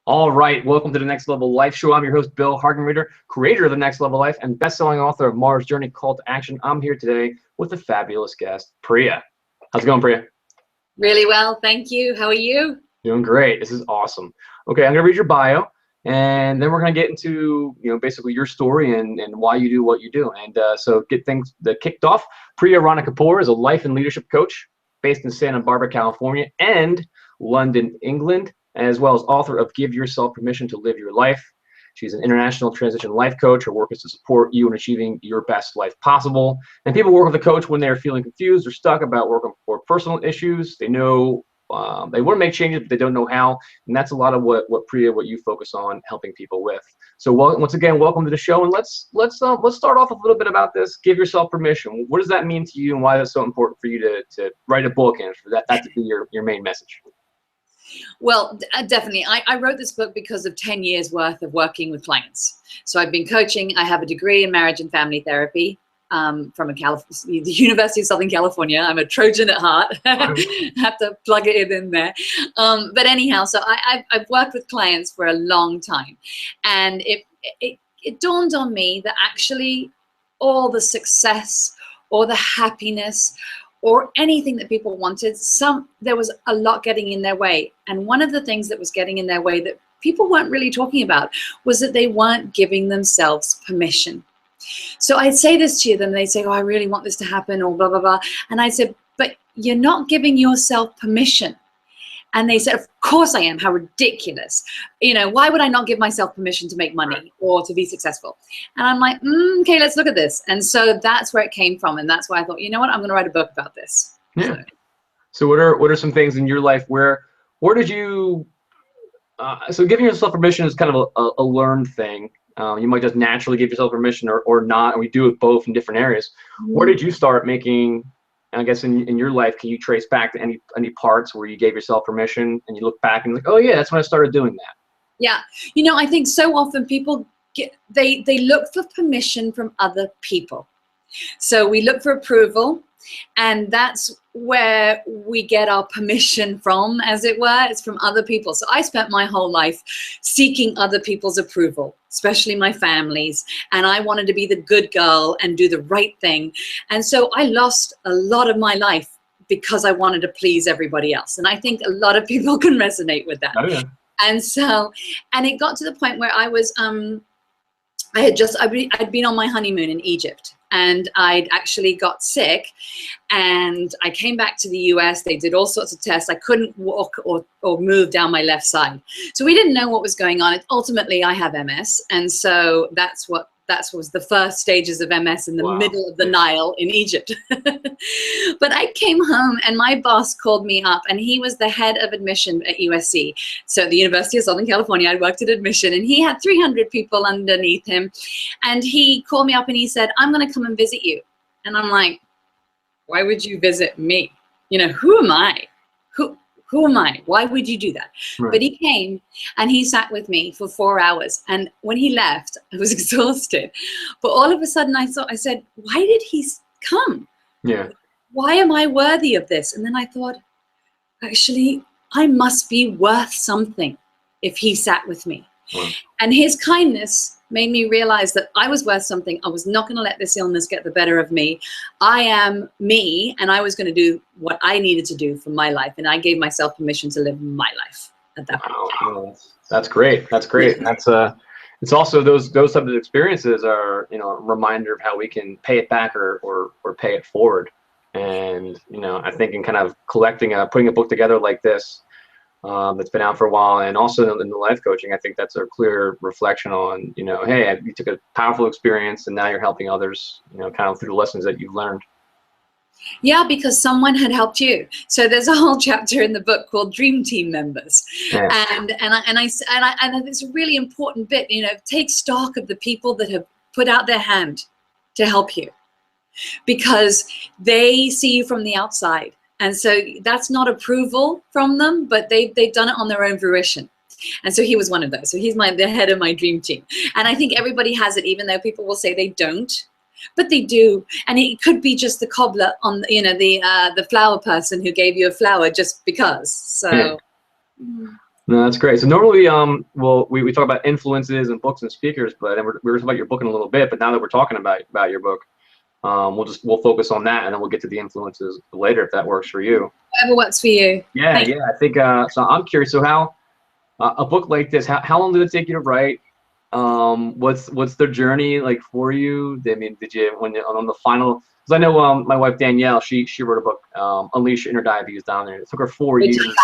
All right, welcome to the Next Level Life Show. I'm your host, Bill Hargenrader, creator of The Next Level Life and best-selling author of Mars Journey Call to Action. I'm here today with a fabulous guest, Priya. How's it going, Priya? Really well, thank you. How are you? Doing great. This is awesome. Okay, I'm going to read your bio, and then we're going to get into, basically your story and why you do what you do. And so get things kicked off. Priya Rana Kapoor is a life and leadership coach based in Santa Barbara, California, and London, England, as well as author of Give Yourself Permission to Live Your Life. She's an international transition life coach. Her work is to support you in achieving your best life possible. And people work with a coach when they're feeling confused or stuck about work or personal issues. They know they want to make changes, but they don't know how. And that's a lot of what Priya, what you focus on helping people with. So once again, welcome to the show. And let's start off a little bit about this. Give yourself permission. What does that mean to you, and why is it so important for you to write a book and for that to be your main message? Well, definitely. I wrote this book because of 10 years worth of working with clients. So I've been coaching. I have a degree in marriage and family therapy from the University of Southern California. I'm a Trojan at heart. Have to plug it in there. But anyhow, so I've worked with clients for a long time. And it dawned on me that actually all the success or the happiness or anything that people wanted, there was a lot getting in their way. And one of the things that was getting in their way that people weren't really talking about was that they weren't giving themselves permission. So I'd say this to them, they'd say, oh, I really want this to happen, or blah, blah, blah. And I said, but you're not giving yourself permission. And they said, of course I am. How ridiculous. Why would I not give myself permission to make money or to be successfhere? And I'm like, okay, let's look at this. And so that's where it came from. And that's why I thought, you know what, I'm going to write a book about this. Yeah. So what are some things in your life where did you, so giving yourself permission is kind of a learned thing. You might just naturally give yourself permission or not. And we do it both in different areas. Mm-hmm. Where did you start making, I guess in your life, can you trace back to any parts where you gave yourself permission and you look back and like, oh yeah, that's when I started doing that? Yeah. I think so often people they look for permission from other people. So we look for approval, and that's where we get our permission from, as it were. It's from other people. So I spent my whole life seeking other people's approval, especially my family's, and I wanted to be the good girl and do the right thing. And so I lost a lot of my life because I wanted to please everybody else. And I think a lot of people can resonate with that. Oh, yeah. And it got to the point where I was, I'd been on my honeymoon in Egypt, and I'd actually got sick, and I came back to the US. They did all sorts of tests. I couldn't walk or move down my left side. So we didn't know what was going on. Ultimately, I have MS. And so that was the first stages of MS in the middle of the Nile in Egypt. But I came home, and my boss called me up, and he was the head of admission at USC. So the University of Southern California, I worked at admission, and he had 300 people underneath him. And he called me up and he said, I'm going to come and visit you. And I'm like, why would you visit me? Who am I? Who am I? Why would you do that? Right. But he came and he sat with me for 4 hours. And when he left, I was exhausted. But all of a sudden I said, why did he come? Yeah. Why am I worthy of this? And then I thought, actually, I must be worth something if he sat with me. Wow. And his kindness made me realize that I was worth something. I was not going to let this illness get the better of me. I am me, and I was going to do what I needed to do for my life. And I gave myself permission to live my life at that point. Wow. That's great. That's great. And that's it's also those types of experiences are, a reminder of how we can pay it back or pay it forward. And, I think in kind of putting a book together like this, that's been out for a while, and also in the life coaching, I think that's a clear reflection on, hey, you took a powerful experience and now you're helping others, kind of through the lessons that you've learned. Yeah, because someone had helped you. So there's a whole chapter in the book called Dream Team Members, yeah. and it's a really important bit. Take stock of the people that have put out their hand to help you, because they see you from the outside. And so that's not approval from them, but they've done it on their own fruition. And so he was one of those. So he's the head of my dream team. And I think everybody has it, even though people will say they don't, but they do. And it could be just the cobbler on, the flower person who gave you a flower just because. So. No, that's great. So normally, well, we talk about influences and books and speakers, but and we're talking about your book in a little bit. But now that we're talking about your book, we'll focus on that, and then we'll get to the influences later if that works for you. Whatever works for you. Yeah, yeah. I think so. I'm curious. So how a book like this? How long did it take you to write? What's the journey like for you? I mean, did you when on the final? Because I know my wife Danielle, she wrote a book, Unleash Your Inner Diabetes down there. It took her 4 years.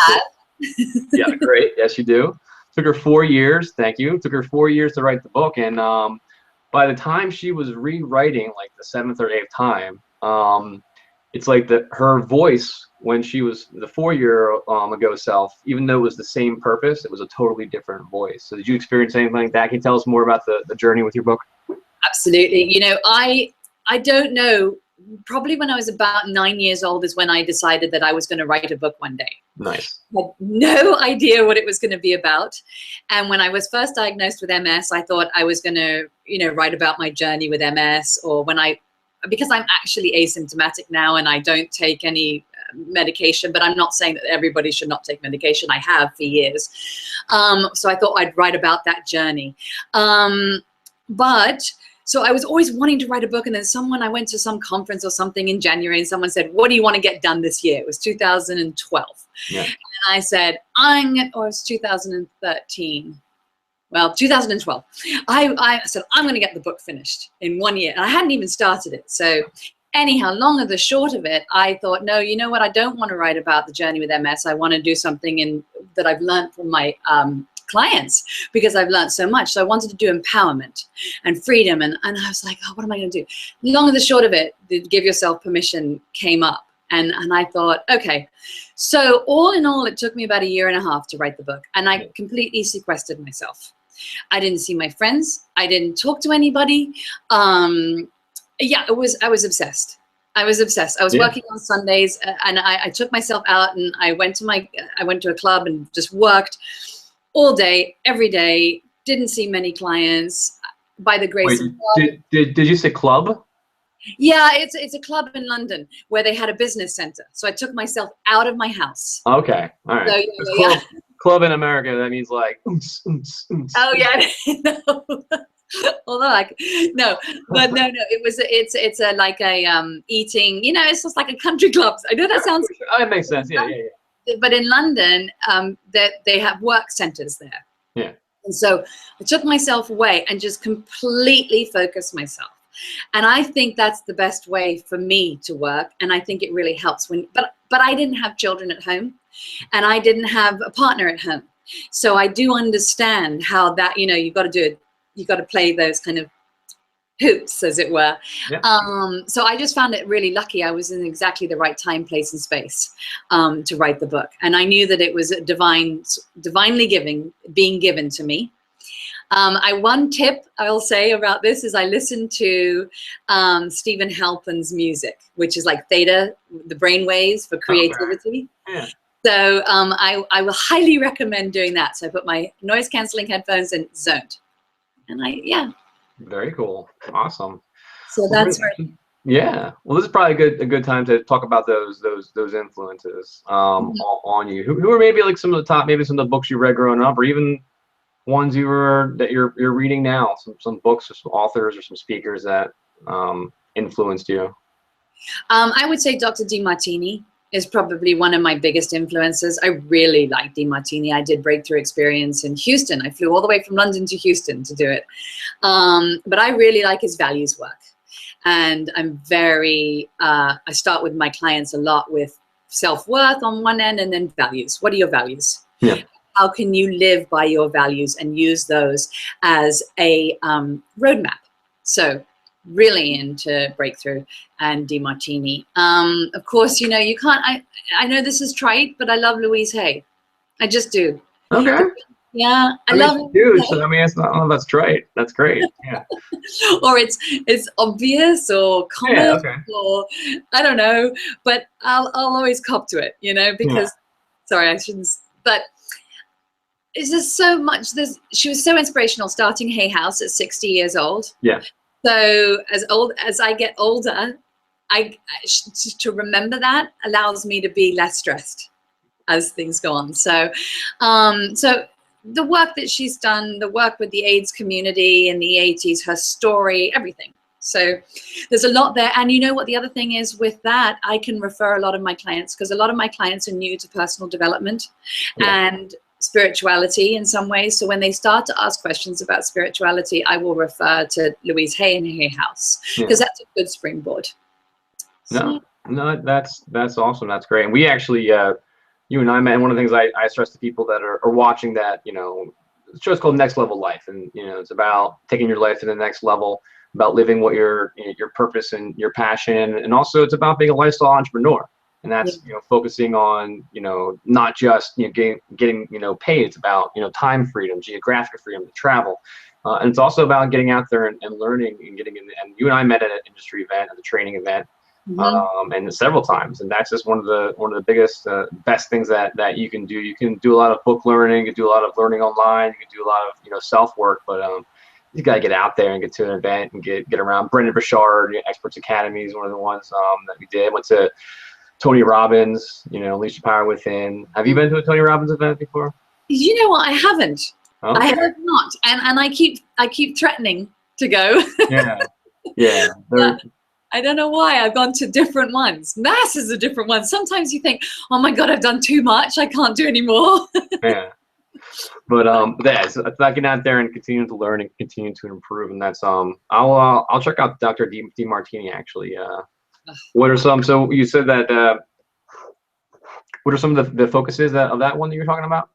Yeah, great. Yes, you do. Took her 4 years. Thank you. Took her 4 years to write the book, and by the time she was rewriting, like the seventh or eighth time, it's like her voice when she was the 4 year ago self, even though it was the same purpose, it was a totally different voice. So did you experience anything like that? Can you tell us more about the journey with your book? Absolutely. You know, I don't know. Probably when I was about 9 years old is when I decided that I was going to write a book one day. Nice. I had no idea what it was going to be about. And when I was first diagnosed with MS, I thought I was going to, you know, write about my journey with MS, or because I'm actually asymptomatic now and I don't take any medication, but I'm not saying that everybody should not take medication. I have for years. So I thought I'd write about that journey. So I was always wanting to write a book, and then I went to some conference or something in January, and someone said, what do you want to get done this year? It was 2012. Yeah. And I said, it was 2013. Well, 2012. I said, I'm going to get the book finished in 1 year. And I hadn't even started it. So anyhow, long of the short of it, I thought, no, you know what? I don't want to write about the journey with MS. I want to do something that I've learned from my clients, because I've learned so much. So I wanted to do empowerment and freedom. And I was like, oh, what am I going to do? Long of the short of it, the Give Yourself Permission came up. And I thought, okay. So all in all, it took me about 1.5 years to write the book. And I completely sequestered myself. I didn't see my friends. I didn't talk to anybody. Yeah, I was obsessed. I was obsessed. I was working on Sundays, and I took myself out, and I went to a club and just worked all day, every day. Didn't see many clients. By the grace of God. Did you say club? Yeah, it's a club in London where they had a business center. So I took myself out of my house. Okay, all right. So, club in America, that means like oomps, oomps, oomps. Oh yeah, no. Although no, it's a like a eating, you know, it's just like a country club. I know that sounds. Oh, it makes sense. Yeah. But in London, they have work centers there. Yeah. And so I took myself away and just completely focused myself. And I think that's the best way for me to work. And I think it really helps but I didn't have children at home, and I didn't have a partner at home. So I do understand how that, you know, you got to play those kind of hoops, as it were. Yeah. So I just found it really lucky. I was in exactly the right time, place, and space to write the book. And I knew that it was divinely being given to me. One tip I'll say about this is I listen to Stephen Halpen's music, which is like theta, the brain waves for creativity. Okay. Yeah. So I will highly recommend doing that. So I put my noise canceling headphones and zoned. And Very cool. Awesome. So that's right. Yeah. Well, this is probably a good time to talk about those influences on you. Who are maybe like some of the books you read growing up, or even ones that you're reading now, some books or some authors or some speakers that influenced you? I would say Dr. DeMartini is probably one of my biggest influences. I really like DeMartini. I did breakthrough experience in Houston. I flew all the way from London to Houston to do it. But I really like his values work. And I'm I start with my clients a lot with self-worth on one end, and then values. What are your values? Yeah. How can you live by your values and use those as a roadmap? So really into breakthrough and DeMartini. Of course, you know, you can't, I know this is trite, but I love Louise Hay. I just do. Okay. Yeah, I love it. Dude, so I mean, it's not, oh, that's trite. That's great. Yeah. Or it's obvious or common, or I don't know, but I'll always cop to it, you know, because, sorry, I shouldn't, but it's just so much. She was so inspirational starting Hay House at 60 years old. Yeah. So as I get older, to remember that allows me to be less stressed. as things go on. So, so the work that she's done, the work with the AIDS community in the 80s, her story, everything. So there's a lot there. And you know what the other thing is with that, I can refer a lot of my clients, because a lot of my clients are new to personal development and spirituality in some ways. So when they start to ask questions about spirituality, I will refer to Louise Hay and Hay House, because that's a good springboard. No, no, that's awesome. That's great. And we actually, you and I met, and one of the things I stress to people that are watching that, you know, the show's called Next Level Life. And, you know, it's about taking your life to the next level, about living what your purpose and your passion. And also it's about being a lifestyle entrepreneur. And that's, you know, focusing on, you know, not just, you know, getting, you know, paid. It's about, you know, time freedom, geographic freedom to travel. And it's also about getting out there and learning and getting in. And you and I met at an industry event, at a training event, and several times. And that's just one of the biggest, best things that you can do. You can do a lot of book learning, you can do a lot of learning online, you can do a lot of, you know, self work, but you got to get out there and get to an event and get around. Brendan Burchard, Experts Academy is one of the ones that we did. Went to Tony Robbins, you know, Unleash the Power Within. Have you been to a Tony Robbins event before? You know what? I haven't. Okay. I have not, and I keep threatening to go. Yeah. I don't know why. I've gone to different ones, masses of different ones. Sometimes you think, oh my God, I've done too much. I can't do anymore. Yeah. But it's about getting out there and continuing to learn and continue to improve. And that's I'll check out Dr. DeMartini actually. What are some? So you said that. What are some of the focuses of that one that you're talking about?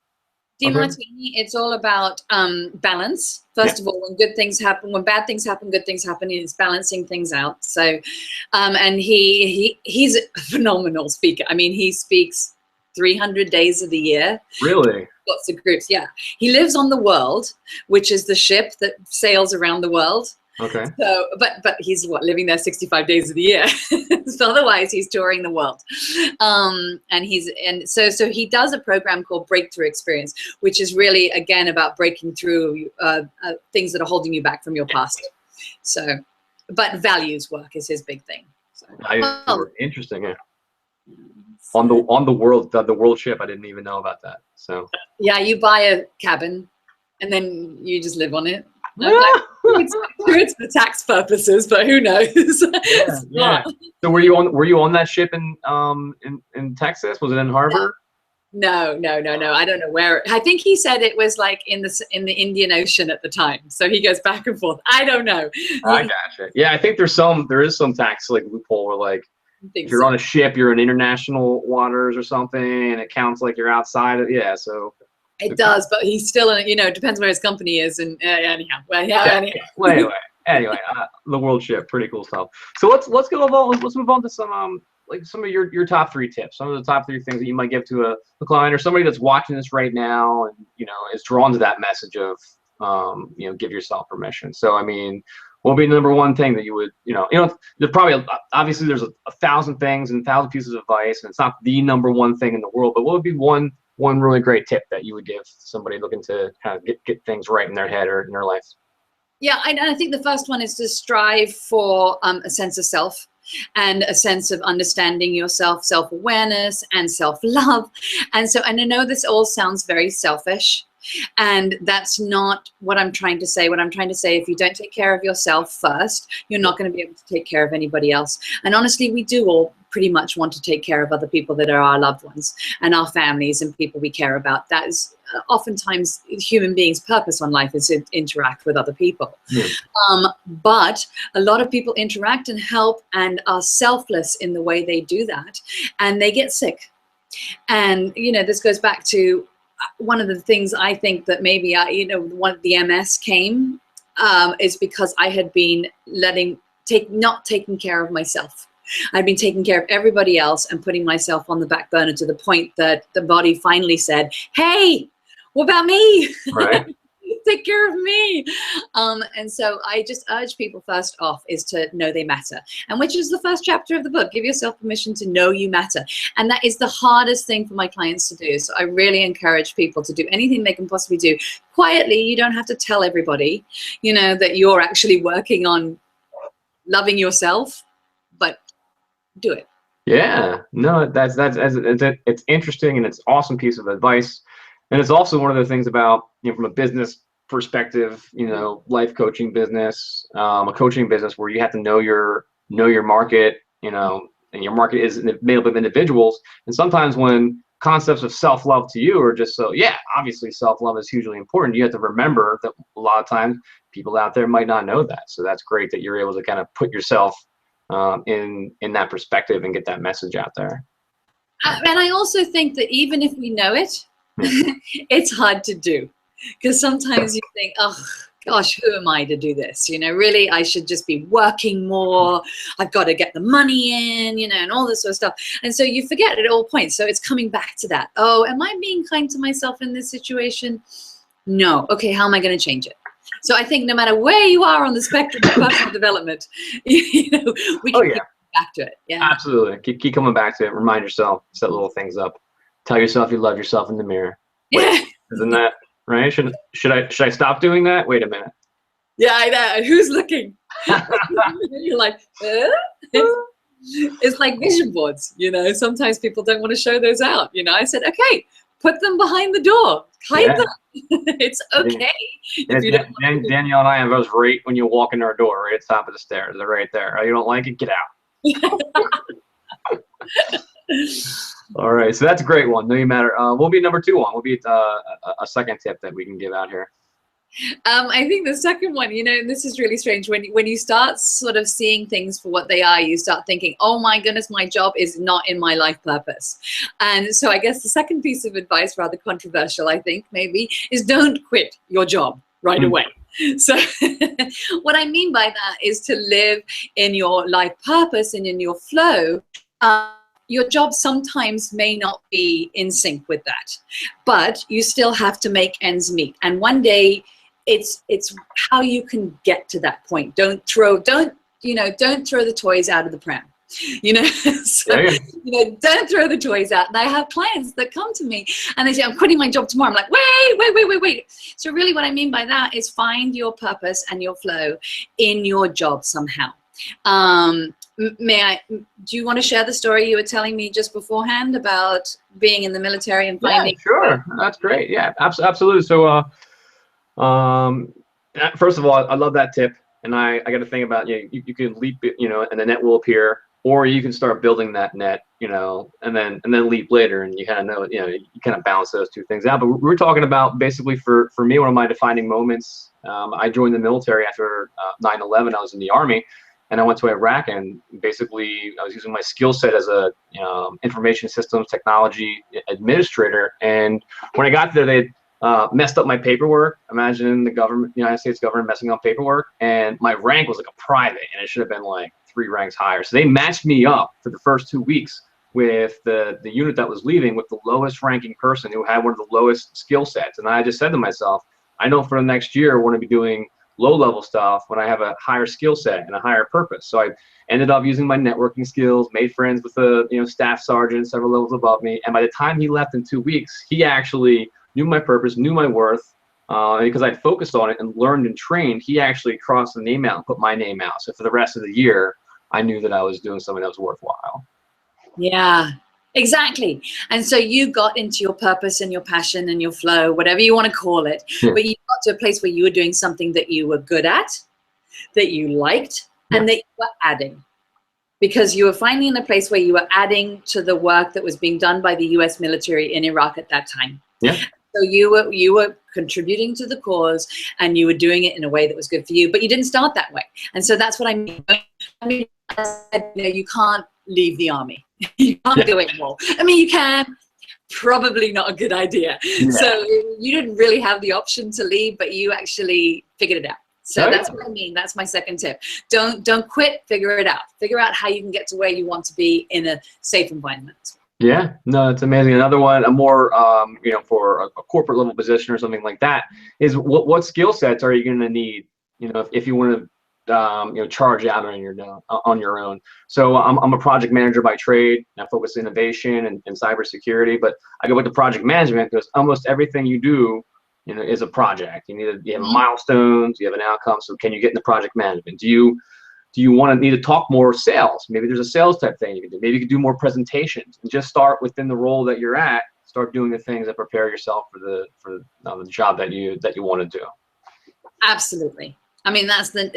DeMartini, it's all about balance. First of all, when good things happen, when bad things happen, good things happen. It's balancing things out. So, and he's a phenomenal speaker. I mean, he speaks 300 days of the year. Really? Lots of groups. Yeah, he lives on the World, which is the ship that sails around the world. Okay. So, but he's living there 65 days of the year. So otherwise, he's touring the world, and so he does a program called Breakthrough Experience, which is really again about breaking through things that are holding you back from your past. So, but values work is his big thing. So, interesting. Yeah. On the world ship, I didn't even know about that. So yeah, you buy a cabin, and then you just live on it. It's for tax purposes, but who knows? Yeah. So were you on that ship in Texas? Was it in harbor? No. I don't know where. I think he said it was like in the Indian Ocean at the time. So he goes back and forth. I don't know. I gotcha. Yeah, I think there is some tax like loophole where like if you're on a ship, you're in international waters or something, and it counts like you're outside of So. It does, but he's still, you know, depends where his company is, and anyhow. Well, anyway, the world ship, pretty cool stuff. So let's move on to some like some of your top 3 tips, some of the top 3 things that you might give to a client or somebody that's watching this right now and, you know, is drawn to that message of you know, give yourself permission. So I mean, what would be the number one thing that you would, you know, there's probably obviously there's a 1,000 things and 1,000 pieces of advice, and it's not the number one thing in the world, but what would be one really great tip that you would give somebody looking to kind of get things right in their head or in their life? Yeah, and I think the first one is to strive for a sense of self and a sense of understanding yourself, self-awareness and self-love. And I know this all sounds very selfish, and that's not what I'm trying to say. What I'm trying to say, if you don't take care of yourself first, you're not going to be able to take care of anybody else. And honestly, we do all pretty much want to take care of other people that are our loved ones and our families and people we care about. That is oftentimes human beings' purpose on life, is to interact with other people. But a lot of people interact and help and are selfless in the way they do that, and they get sick. And, you know, this goes back to one of the things I think that maybe one the MS came is because I had been not taking care of myself. I'd been taking care of everybody else and putting myself on the back burner to the point that the body finally said, hey, what about me? Right. Take care of me. And so I just urge people first off is to know they matter, and which is the first chapter of the book. Give yourself permission to know you matter. And that is the hardest thing for my clients to do. So I really encourage people to do anything they can possibly do quietly. You don't have to tell everybody, you know, that you're actually working on loving yourself, but do it. Yeah, no, it's interesting and it's awesome piece of advice, and it's also one of the things about, from a business perspective, life coaching business, a coaching business where you have to know your market, and your market is made up of individuals, and sometimes when concepts of self-love to you are just so, yeah, obviously self-love is hugely important. You have to remember that a lot of times people out there might not know that, so that's great that you're able to kind of put yourself in that perspective and get that message out there. And I also think that even if we know it, Yeah. it's hard to do, because sometimes you think, oh gosh, who am I to do this? Really, I should just be working more. I've got to get the money in, and all this sort of stuff. And so you forget at all points. So it's coming back to that. Oh, am I being kind to myself in this situation? No. Okay, how am I going to change it? So I think no matter where you are on the spectrum of personal development, we can keep back to it. Yeah, absolutely. Keep coming back to it. Remind yourself, set little things up. Tell yourself you love yourself in the mirror. Wait, isn't that right? Should I stop doing that? Wait a minute. Yeah, I know. Who's looking? You're like, it's like vision boards. Sometimes people don't want to show those out. I said, okay, put them behind the door. Hide them. It's okay. If you don't Danielle and I have those right when you walk in our door, right at the top of the stairs. They're right there. Oh, you don't like it? Get out. All right, so that's a great one. No matter. We'll be number 2 on. We'll be a second tip that we can give out here. I think the second one, and this is really strange, when you start sort of seeing things for what they are, you start thinking, oh my goodness, my job is not in my life purpose. And so I guess the second piece of advice, rather controversial, I think maybe, is don't quit your job right away. So what I mean by that is to live in your life purpose and in your flow. Your job sometimes may not be in sync with that, but you still have to make ends meet. And one day, it's how you can get to that point. Don't throw the toys out of the pram. Don't throw the toys out. And I have clients that come to me and they say, I'm quitting my job tomorrow. I'm like, wait. So really what I mean by that is find your purpose and your flow in your job somehow. Do you want to share the story you were telling me just beforehand about being in the military and finding? Yeah, sure. That's great. Yeah, absolutely. So, first of all, I love that tip. And I got to think about, you can leap it, and the net will appear, or you can start building that net, and then leap later, and you kind of know, you kind of balance those two things out. But we're talking about basically for me, one of my defining moments. I joined the military after 9/11. I was in the Army. And I went to Iraq, and basically I was using my skill set as a information systems technology administrator. And when I got there, they messed up my paperwork. Imagine the government, United States government, messing up paperwork. And my rank was like a private, and it should have been like 3 ranks higher. So they matched me up for the first 2 weeks with the unit that was leaving with the lowest ranking person who had one of the lowest skill sets. And I just said to myself, I know for the next year I want to be doing low-level stuff when I have a higher skill set and a higher purpose. So I ended up using my networking skills, made friends with a staff sergeant several levels above me, and by the time he left in 2 weeks, he actually knew my purpose, knew my worth, because I'd focused on it and learned and trained. He actually crossed the name out and put my name out. So for the rest of the year, I knew that I was doing something that was worthwhile. Yeah. Exactly. And so you got into your purpose and your passion and your flow, whatever you want to call it, but you got to a place where you were doing something that you were good at, that you liked, and that you were adding. Because you were finally in a place where you were adding to the work that was being done by the US military in Iraq at that time. Yeah. So you were contributing to the cause, and you were doing it in a way that was good for you, but you didn't start that way. And so that's what I mean. You can't leave the Army. You can't do it more. I mean, you can, probably not a good idea. Yeah. So you didn't really have the option to leave, but you actually figured it out. So that's what I mean. That's my second tip. Don't quit, figure it out. Figure out how you can get to where you want to be in a safe environment. Yeah, no, it's amazing. Another one, a more, for a corporate level position or something like that, is what skill sets are you going to need, if you want to, charge out on your own. So I'm a project manager by trade, and I focus innovation and cybersecurity, but I go with the project management because almost everything you do, is a project. You have milestones, you have an outcome. So can you get into project management? Do do you want to need to talk more sales? Maybe there's a sales type thing you can do. Maybe you could do more presentations and just start within the role that you're at. Start doing the things that prepare yourself for the job that you want to do. Absolutely. I mean, that's the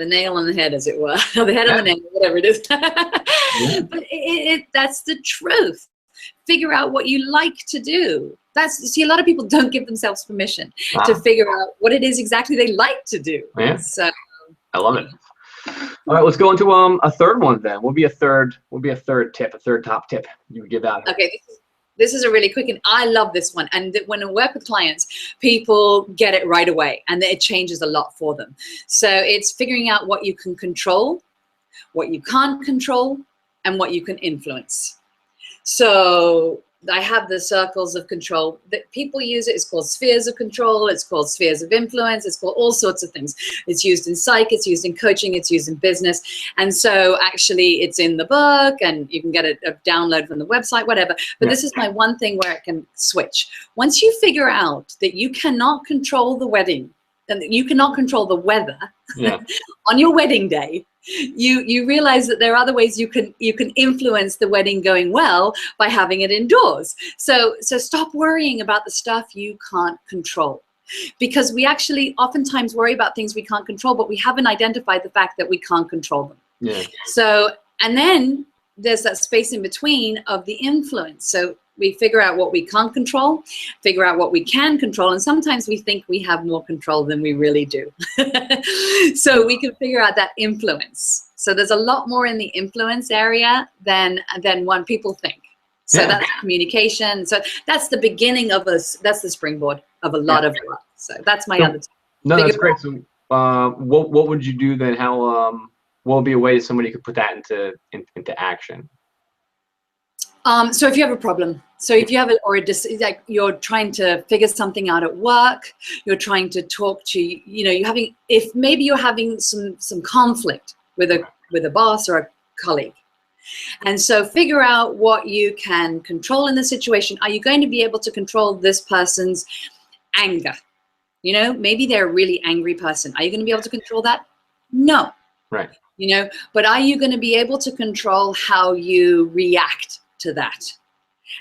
nail on the head, as it were, or the head on the nail, whatever it is. But that's the truth. Figure out what you like to do. See, a lot of people don't give themselves permission to figure out what it is exactly they like to do. Yeah. So I love it. All right, let's go into a third one then. What would be a third tip, a third top tip you would give out? Okay, this is a really quick, and I love this one. And when I work with clients, people get it right away, and it changes a lot for them. So it's figuring out what you can control, what you can't control, and what you can influence. So I have the circles of control that people use. It's called spheres of control. It's called spheres of influence. It's called all sorts of things. It's used in psych. It's used in coaching. It's used in business. And so actually it's in the book, and you can get a download from the website, whatever. But this is my one thing where it can switch. Once you figure out that you cannot control the wedding and that you cannot control the weather on your wedding day, you realize that there are other ways you can influence the wedding going well by having it indoors. So stop worrying about the stuff you can't control, because we actually oftentimes worry about things we can't control, but we haven't identified the fact that we can't control them. Yeah. So, and then there's that space in between of the influence. So we figure out what we can't control, figure out what we can control, and sometimes we think we have more control than we really do. So we can figure out that influence. So there's a lot more in the influence area than what people think. So that's communication. So that's the beginning of us. That's the springboard of a lot of work. So that's my other tip. No, that's great. So what would you do then? How what would be a way somebody could put that into action? So if you have a problem, so if you have like you're trying to figure something out at work, you're trying to talk to, if maybe you're having some conflict with a boss or a colleague. And so figure out what you can control in the situation. Are you going to be able to control this person's anger? Maybe they're a really angry person. Are you going to be able to control that? No. Right. But are you going to be able to control how you react to that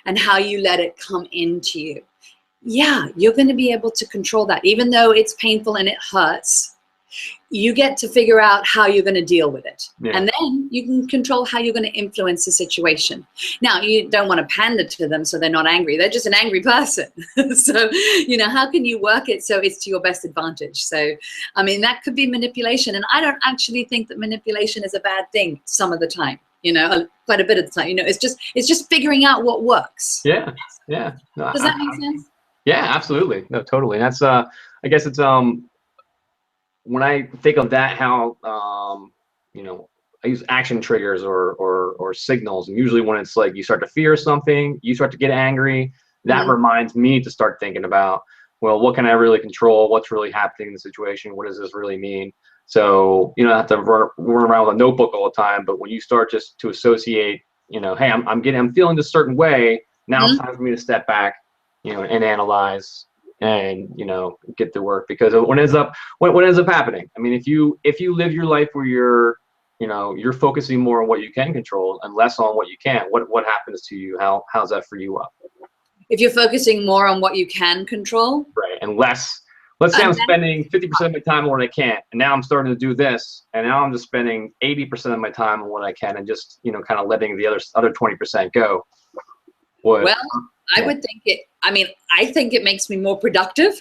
and how you let it come into you? Yeah, you're going to be able to control that. Even though it's painful and it hurts, you get to figure out how you're going to deal with it. Yeah. And then you can control how you're going to influence the situation. Now, you don't want to pander to them so they're not angry. They're just an angry person. So, how can you work it so it's to your best advantage? So, I mean, that could be manipulation. And I don't actually think that manipulation is a bad thing some of the time. Quite a bit of the time. It's just figuring out what works. Yeah. Yeah. No, Does that make sense? Yeah, absolutely. No, totally. And that's I guess it's when I think of that, how I use action triggers or signals, and usually when it's like you start to fear something, you start to get angry, that reminds me to start thinking about, well, what can I really control? What's really happening in the situation? What does this really mean? So you don't have to run around with a notebook all the time, but when you start just to associate, hey, I'm feeling this certain way. Now it's time for me to step back, and analyze and get to work, because what ends up happening, I mean, if you live your life where you're focusing more on what you can control and less on what you can't, what happens to you? How's that for you up? If you're focusing more on what you can control, right, and less. Let's say I'm spending 50% of my time on what I can't, and now I'm starting to do this, and now I'm just spending 80% of my time on what I can, and just kind of letting the other 20% go. Well, I would think it. I mean, I think it makes me more productive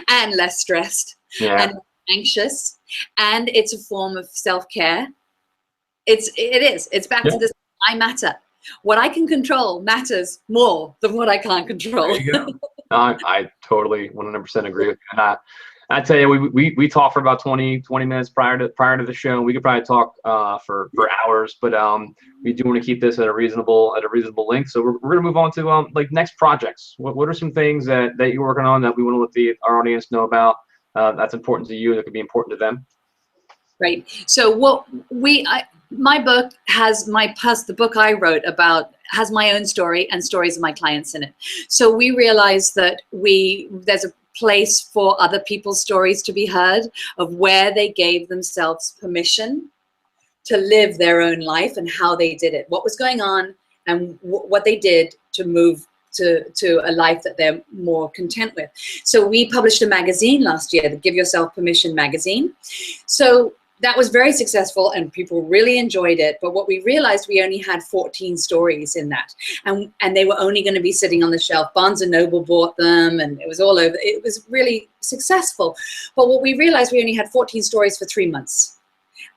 and less stressed and anxious, and it's a form of self-care. It is. It's back to this. I matter. What I can control matters more than what I can't control. There you go. I totally 100% agree with you. And I tell you, we talk for about 20 minutes prior to the show. We could probably talk for hours, but we do want to keep this at a reasonable length. So we're going to move on to like next projects. What are some things that you're working on that we want to let our audience know about that's important to you, that could be important to them? Right. So my book has the book I wrote about has my own story and stories of my clients in it. So we realized that there's a place for other people's stories to be heard, of where they gave themselves permission to live their own life and how they did it, what was going on, and what they did to move to a life that they're more content with. So we published a magazine last year, the Give Yourself Permission magazine. So that was very successful and people really enjoyed it. But what we realized, we only had 14 stories in that. And they were only going to be sitting on the shelf. Barnes and Noble bought them and it was all over. It was really successful. But what we realized, we only had 14 stories for 3 months.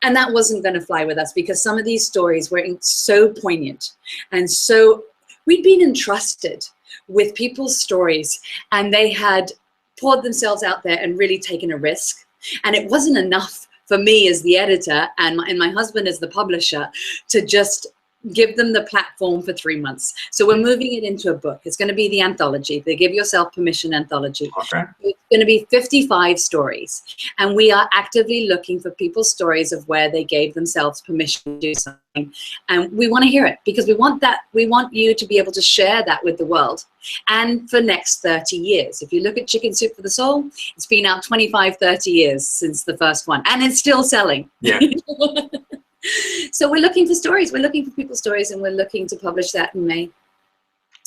And that wasn't going to fly with us, because some of these stories were so poignant and so we'd been entrusted with people's stories, and they had poured themselves out there and really taken a risk. And it wasn't enough for me as the editor and my husband as the publisher to just give them the platform for 3 months. So we're moving it into a book. It's going to be the anthology, the Give Yourself Permission anthology. Okay. It's going to be 55 stories. And we are actively looking for people's stories of where they gave themselves permission to do something. And we want to hear it, because we want that. We want you to be able to share that with the world. And for next 30 years, if you look at Chicken Soup for the Soul, it's been out 25, 30 years since the first one, and it's still selling. Yeah. So we're looking for stories. We're looking for people's stories, and we're looking to publish that in May.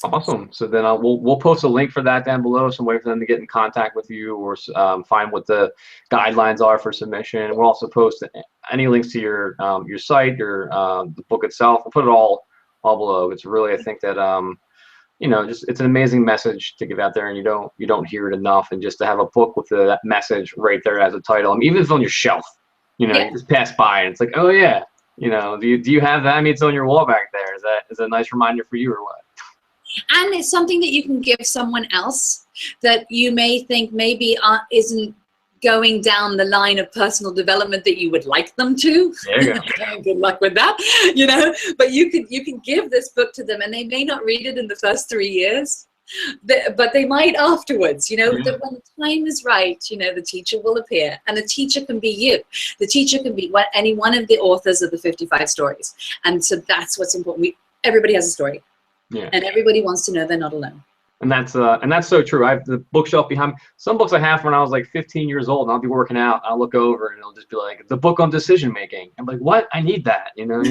Awesome. So then we'll post a link for that down below, some way for them to get in contact with you, or find what the guidelines are for submission. We'll also post any links to your site, the book itself. We'll put it all below. It's really, I think that you know, just it's an amazing message to give out there, and you don't hear it enough. And just to have a book with that message right there as a title, I mean, even if it's on your shelf, you know, you just pass by and it's like, oh yeah, you know, do you have that? I mean, it's on your wall back there. Is that a nice reminder for you, or what? And it's something that you can give someone else that you may think maybe isn't going down the line of personal development that you would like them to. There you go. Good luck with that, you know. But you can give this book to them, and they may not read it in the first 3 years, but they might afterwards, you know. Yeah. When the time is right, you know, the teacher will appear, and the teacher can be you. The teacher can be any one of the authors of the 55 stories, and so that's what's important. Everybody has a story. Yeah. And everybody wants to know they're not alone. And that's so true. I have the bookshelf behind me. Some books I have when I was like 15 years old, and I'll be working out. I'll look over and it'll just be like the book on decision making. I'm like, what? I need that, you know.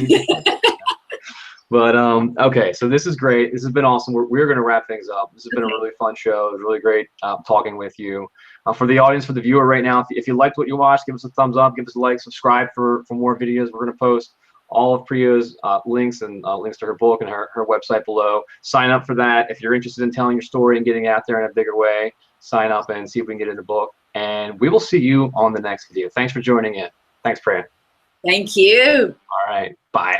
But okay, so this is great. This has been awesome. We're going to wrap things up. This has been a really fun show. It was really great talking with you. For the audience, for the viewer right now, if you liked what you watched, give us a thumbs up, give us a like, subscribe for more videos. We're going to post all of Priya's links and links to her book and her website below. Sign up for that. If you're interested in telling your story and getting out there in a bigger way, sign up and see if we can get in the book. And we will see you on the next video. Thanks for joining in. Thanks, Priya. Thank you. All right. Bye.